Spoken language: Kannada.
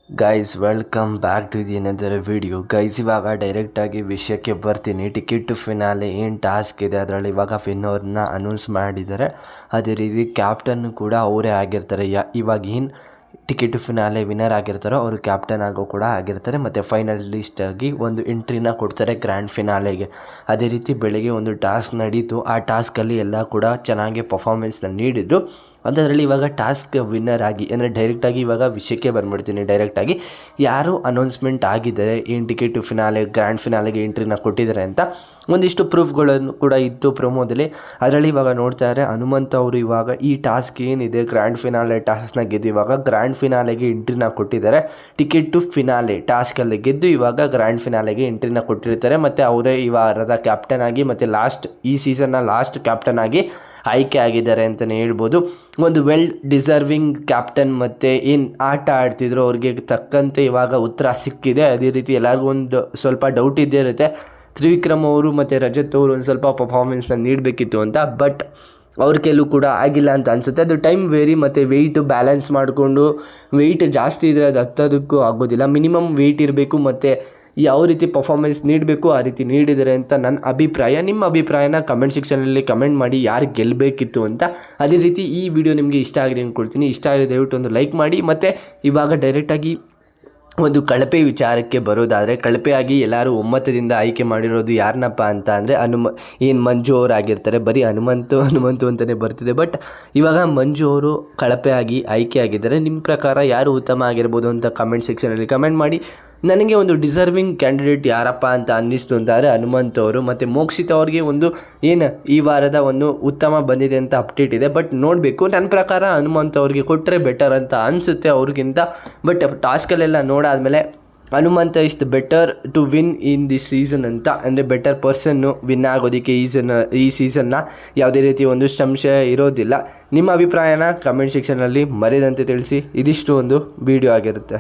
Guys welcome back to the ಏನದರ ವಿಡಿಯೋ. ಗೈಸ್ ಇವಾಗ ಡೈರೆಕ್ಟಾಗಿ ವಿಷಯಕ್ಕೆ ಬರ್ತೀನಿ. ಟಿಕೆಟ್ ಟು ಫಿನಾಲೆ ಏನು ಟಾಸ್ಕ್ ಇದೆ ಅದರಲ್ಲಿ ಇವಾಗ ವಿನ್ನರ್ನ ಅನೌನ್ಸ್ ಮಾಡಿದ್ದಾರೆ. ಅದೇ ರೀತಿ ಕ್ಯಾಪ್ಟನ್ ಕೂಡ ಅವರೇ ಆಗಿರ್ತಾರೆ. ಇವಾಗ ಏನು ಟಿಕೆಟ್ ಟು ಫಿನಾಲೆ ವಿನ್ನರ್ ಆಗಿರ್ತಾರೋ ಅವರು ಕ್ಯಾಪ್ಟನ್ ಆಗೋ ಕೂಡ ಆಗಿರ್ತಾರೆ. ಮತ್ತು ಫೈನಲಿಸ್ಟಾಗಿ ಒಂದು ಎಂಟ್ರಿನ ಕೊಡ್ತಾರೆ ಗ್ರ್ಯಾಂಡ್ ಫಿನಾಲೆಗೆ. ಅದೇ ರೀತಿ ಬೆಳಗ್ಗೆ ಒಂದು ಟಾಸ್ಕ್ ನಡೀತು. ಆ ಟಾಸ್ಕಲ್ಲಿ ಎಲ್ಲ ಕೂಡ ಚೆನ್ನಾಗಿ ಪರ್ಫಾರ್ಮೆನ್ಸ್ನ ನೀಡಿದ್ರು. ಅದರಲ್ಲಿ ಇವಾಗ ಟಾಸ್ಕ್ ವಿನ್ನರ್ ಆಗಿ ಅಂದರೆ ಡೈರೆಕ್ಟಾಗಿ ಇವಾಗ ವಿಷಯಕ್ಕೆ ಬಂದುಬಿಡ್ತೀನಿ. ಡೈರೆಕ್ಟಾಗಿ ಯಾರು ಅನೌನ್ಸ್ಮೆಂಟ್ ಆಗಿದ್ದಾರೆ ಏನು ಟಿಕೆಟ್ ಟು ಫಿನಾಲೆ ಗ್ರ್ಯಾಂಡ್ ಫಿನಾಲೆಗೆ ಎಂಟ್ರಿನ ಕೊಟ್ಟಿದ್ದಾರೆ ಅಂತ ಒಂದಿಷ್ಟು ಪ್ರೂಫ್ಗಳನ್ನು ಕೂಡ ಇತ್ತು ಪ್ರೊಮೋದಲ್ಲಿ. ಅದರಲ್ಲಿ ಇವಾಗ ನೋಡ್ತಾ ಇದ್ದಾರೆ ಹನುಮಂತ್ ಅವರು ಇವಾಗ ಈ ಟಾಸ್ಕ್ ಏನಿದೆ ಗ್ರ್ಯಾಂಡ್ ಫಿನಾಲೆ ಟಾಸ್ಕ್ನ ಗೆದ್ದು ಇವಾಗ ಗ್ರ್ಯಾಂಡ್ ಫಿನಾಲೆಗೆ ಎಂಟ್ರಿನ ಕೊಟ್ಟಿದ್ದಾರೆ. ಟಿಕೆಟ್ ಟು ಫಿನಾಲೆ ಟಾಸ್ಕಲ್ಲಿ ಗೆದ್ದು ಇವಾಗ ಗ್ರ್ಯಾಂಡ್ ಫಿನಾಲೆಗೆ ಎಂಟ್ರಿನ ಕೊಟ್ಟಿರ್ತಾರೆ. ಮತ್ತು ಅವರೇ ಈ ವಾರದ ಕ್ಯಾಪ್ಟನ್ ಆಗಿ ಮತ್ತು ಈ ಸೀಸನ್ನ ಲಾಸ್ಟ್ ಕ್ಯಾಪ್ಟನ್ ಆಗಿ ಆಯ್ಕೆ ಆಗಿದ್ದಾರೆ ಅಂತಲೇ ಹೇಳ್ಬೋದು. ಒಂದು ವೆಲ್ ಡಿಸರ್ವಿಂಗ್ ಕ್ಯಾಪ್ಟನ್ ಮತ್ತು ಏನು ಆಟ ಆಡ್ತಿದ್ರು ಅವ್ರಿಗೆ ತಕ್ಕಂತೆ ಇವಾಗ ಉತ್ತರ ಸಿಕ್ಕಿದೆ. ಅದೇ ರೀತಿ ಎಲ್ಲರಿಗೂ ಒಂದು ಸ್ವಲ್ಪ ಡೌಟ್ ಇದ್ದೇ ಇರುತ್ತೆ ತ್ರಿವಿಕ್ರಮ್ ಅವರು ಮತ್ತು ರಜತ್ ಅವರು ಒಂದು ಸ್ವಲ್ಪ ಪರ್ಫಾರ್ಮೆನ್ಸ್ನ ನೀಡಬೇಕಿತ್ತು ಅಂತ. ಬಟ್ ಅವ್ರ ಕೆಲವು ಕೂಡ ಆಗಿಲ್ಲ ಅಂತ ಅನಿಸುತ್ತೆ. ಅದು ಟೈಮ್ ವೇರಿ ಮತ್ತು ವೆಯ್ಟ್ ಬ್ಯಾಲೆನ್ಸ್ ಮಾಡಿಕೊಂಡು ವೆಯ್ಟ್ ಜಾಸ್ತಿ ಇದ್ದರೆ ಅದು ಹತ್ತೋದಕ್ಕೂ ಆಗೋದಿಲ್ಲ. ಮಿನಿಮಮ್ ವೆಯ್ಟ್ ಇರಬೇಕು ಮತ್ತು ಯಾವ ರೀತಿ ಪರ್ಫಾರ್ಮೆನ್ಸ್ ನೀಡಬೇಕು ಆ ರೀತಿ ನೀಡಿದ್ದಾರೆ ಅಂತ ನನ್ನ ಅಭಿಪ್ರಾಯ. ನಿಮ್ಮ ಅಭಿಪ್ರಾಯನ ಕಮೆಂಟ್ ಸೆಕ್ಷನಲ್ಲಿ ಕಮೆಂಟ್ ಮಾಡಿ ಯಾರು ಗೆಲ್ಲಬೇಕಿತ್ತು ಅಂತ. ಅದೇ ರೀತಿ ಈ ವಿಡಿಯೋ ನಿಮಗೆ ಇಷ್ಟ ಆಗಿದೆ ಅಂದ್ಕೊಳ್ತೀನಿ. ಇಷ್ಟ ಆಗಿದೆ ದಯವಿಟ್ಟು ಒಂದು ಲೈಕ್ ಮಾಡಿ. ಮತ್ತು ಇವಾಗ ಡೈರೆಕ್ಟಾಗಿ ಒಂದು ಕಳಪೆ ವಿಚಾರಕ್ಕೆ ಬರೋದಾದರೆ ಕಳಪೆಯಾಗಿ ಎಲ್ಲರೂ ಒಮ್ಮತದಿಂದ ಆಯ್ಕೆ ಮಾಡಿರೋದು ಯಾರನ್ನಪ್ಪ ಅಂತ ಅಂದರೆ ಮಂಜು ಅವರು ಆಗಿರ್ತಾರೆ. ಬರೀ ಹನುಮಂತು ಅಂತಲೇ ಬರ್ತಿದೆ. ಬಟ್ ಇವಾಗ ಮಂಜು ಅವರು ಕಳಪೆಯಾಗಿ ಆಯ್ಕೆ ಆಗಿದ್ದಾರೆ. ನಿಮ್ಮ ಪ್ರಕಾರ ಯಾರು ಉತ್ತಮ ಆಗಿರ್ಬೋದು ಅಂತ ಕಮೆಂಟ್ ಸೆಕ್ಷನಲ್ಲಿ ಕಮೆಂಟ್ ಮಾಡಿ. ನನಗೆ ಒಂದು ಡಿಸರ್ವಿಂಗ್ ಕ್ಯಾಂಡಿಡೇಟ್ ಯಾರಪ್ಪ ಅಂತ ಅನ್ನಿಸ್ತು ಅಂತಾರೆ ಹನುಮಂತ್ ಅವರು. ಮತ್ತು ಮೋಕ್ಷಿತ್ ಅವ್ರಿಗೆ ಒಂದು ಈ ವಾರದ ಒಂದು ಉತ್ತಮ ಬಂದಿದೆ ಅಂತ ಅಪ್ಡೇಟ್ ಇದೆ. ಬಟ್ ನೋಡಬೇಕು. ನನ್ನ ಪ್ರಕಾರ ಹನುಮಂತ್ ಅವ್ರಿಗೆ ಕೊಟ್ಟರೆ ಬೆಟರ್ ಅಂತ ಅನಿಸುತ್ತೆ ಅವ್ರಿಗಿಂತ. ಬಟ್ ಟಾಸ್ಕಲ್ಲೆಲ್ಲ ನೋಡಾದಮೇಲೆ Hanumantha is the better to win in this season ಅಂತ, ಅಂದರೆ ಬೆಟರ್ ಪರ್ಸನ್ನು ವಿನ್ ಆಗೋದಕ್ಕೆ ಈ ಸೀಸನ್ನ ಯಾವುದೇ ರೀತಿ ಒಂದು ಸಂಶಯ ಇರೋದಿಲ್ಲ. ನಿಮ್ಮ ಅಭಿಪ್ರಾಯನ ಕಮೆಂಟ್ ಸೆಕ್ಷನಲ್ಲಿ ಮರೆಯದಂತೆ ತಿಳಿಸಿ. ಇದಿಷ್ಟು ಒಂದು ವಿಡಿಯೋ ಆಗಿರುತ್ತೆ.